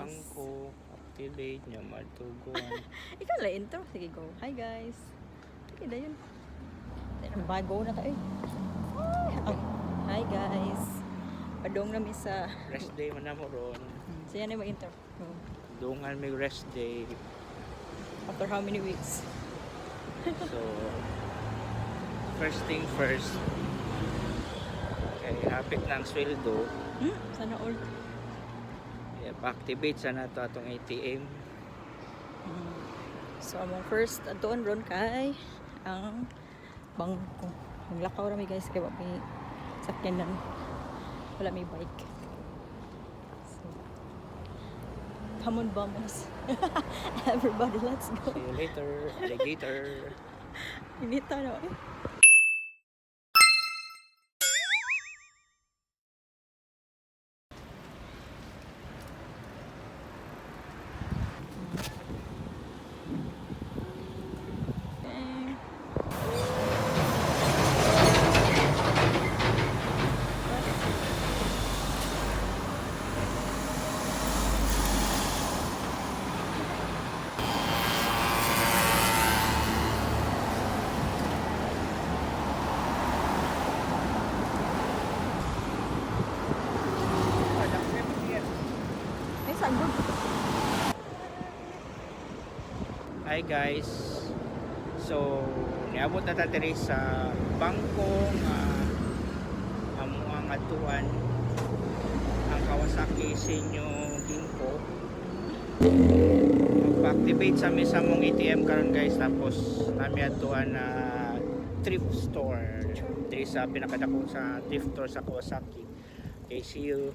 Bangko, activate niya, matuguan. Ikaw lang intro. Sige, go. Hi guys. Sige na yun. Bago na tayo. Hi guys. Padong namin sa... Rest day man na mo ron. Siya na mag-intro. Dungan may rest day. After how many weeks? So, first thing first. Okay, hapit ng sweldo. Sana all. Pa-activate sana to atong ATM. So, among first doon ron kay ang bangko. Naglakaw rami guys kay may sakyanan. Wala may bike. So, come on, vamos. Everybody, let's go. See you later, alligator. Inita na eh. Hi guys. So, niabot na ta diri sa bangko nga amo ang atuan ang Kawasaki Senior Ginko. Magpa-activate sa sa mong ATM karon guys, tapos nami atuan na thrift store. Diri sa pinakadako sa thrift store sa Kawasaki. Okay, see you.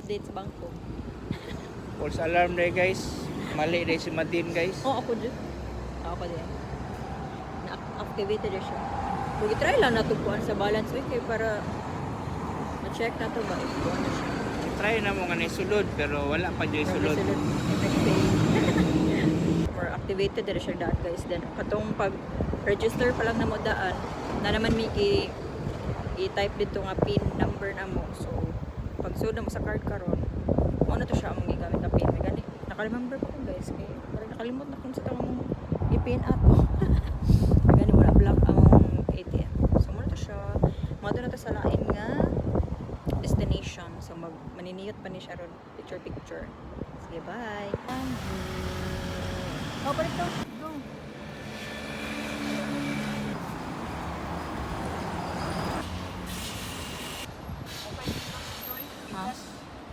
Date sa bangko. False alarm day guys. Mali day si Madin guys. Oh, ako dyan. Ako din. Na-activated na siya. Kung i-try lang natupuan sa balance week eh, para ma-check na to ba if buwan na siya. Try na mo nga ni sulod pero wala pa dyan sulod. Or activated na siya daan guys. Then katong pag-register pa lang na mo daan, na naman may i-type dito nga PIN number na mo. So, pag sud na mo sa card karon, mo na to siya ang gigamit na PIN. May gani. Naka-remember pa ko guys kay parang nakalimot na kung sa tawang i-PIN ato. Gani wala block ang ATM. So mo na to siya. Mo na to sa lain nga destination. So maniniyot pa ni siya ron picture. Sige, bye. Oh, balik to. Go. Ha?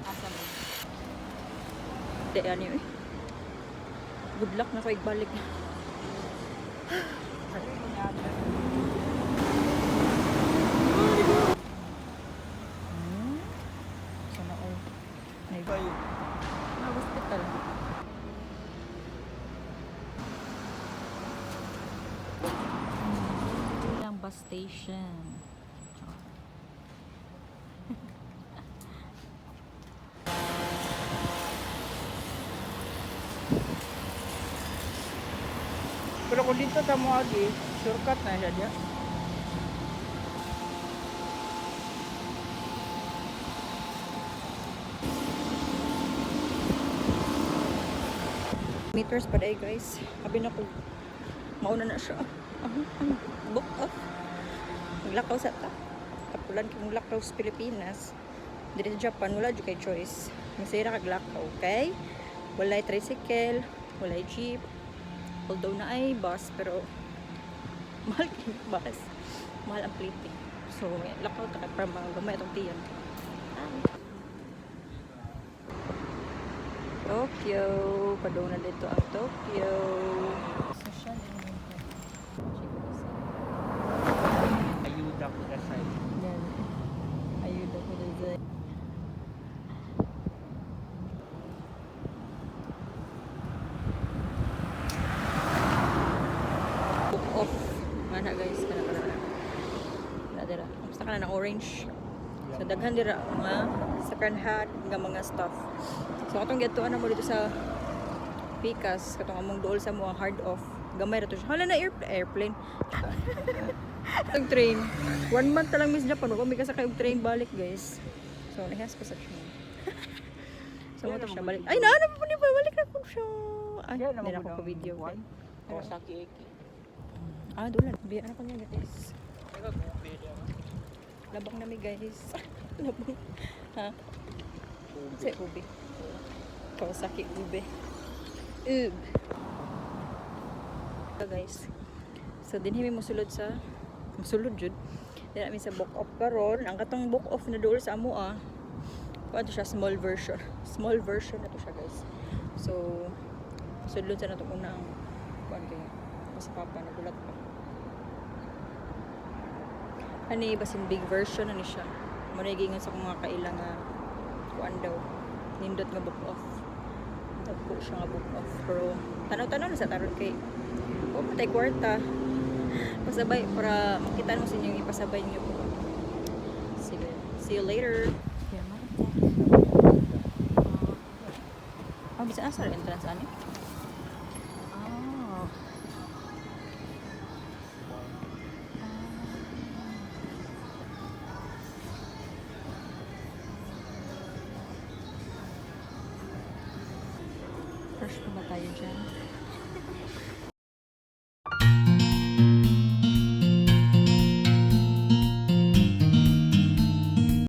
Asa mo? Hindi, ano yun? Good luck na ko igbalik. Sana all. Na hospital. Ang bus station. Pero kung dito ta mo agi, shortcut na siya diya. Meters pa day guys. Sabi na ko, mauna na siya. Book off. Maglakaw sa ta. Kapulan kong lakaw sa Pilipinas. Dito sa Japan, wala dyan kay choice. Masira kaglakaw, okay? Walay tricycle, walay jeep. Although na ay bus, pero mahal yung bus. Mahal ang plating. So, lakaw ta kay para magamay itong tiyan. Tokyo. Padong na dito ang Tokyo. Social element. Ayuda ko na side. Yan. Ayuda ko na dyan. Book off. Mana guys. Kana dira. Kamusta ka na ng orange? So daghan dira mga second hand nga mga stuff. So katong gituan na mo dito sa Pikas, katong among dool sa mo hard off. Gamay ra to siya. Hala na airplane. Ang train. 1 month na lang Miss Japan. Kung may kasakay og train balik guys. So, nahas ko sa siya. So, mo to siya balik. Ay, naano pa ni balik na ko siya. Ay, hindi na ako video. Kawasaki Eki. Ah, doon lang. Biya na ko niya guys. Labang nami guys. Labang. Ha? Sa ube. Kawasaki ube. Ube. So guys. So din himi mosulod sa mosulod jud. Dili mi sa book off karon. Ang katong book off na dool sa amo Kuan siya small version. Small version na to siya guys. So sulod sa natong unang kuan kay sa papa nagulat pa. Ani basin big version ani siya. Mo na gingan sa mga kailang kuan daw. Nindot nga book off. Dagko siya nga book off. Pero tanaw-tanaw na sa taron kay patay kwarta. Pasabay para makita mo sa inyo yung ipasabay niyo po. Sige. See you later. Yeah, bisa asal entrance ani? Ah. First pa ba tayo dyan?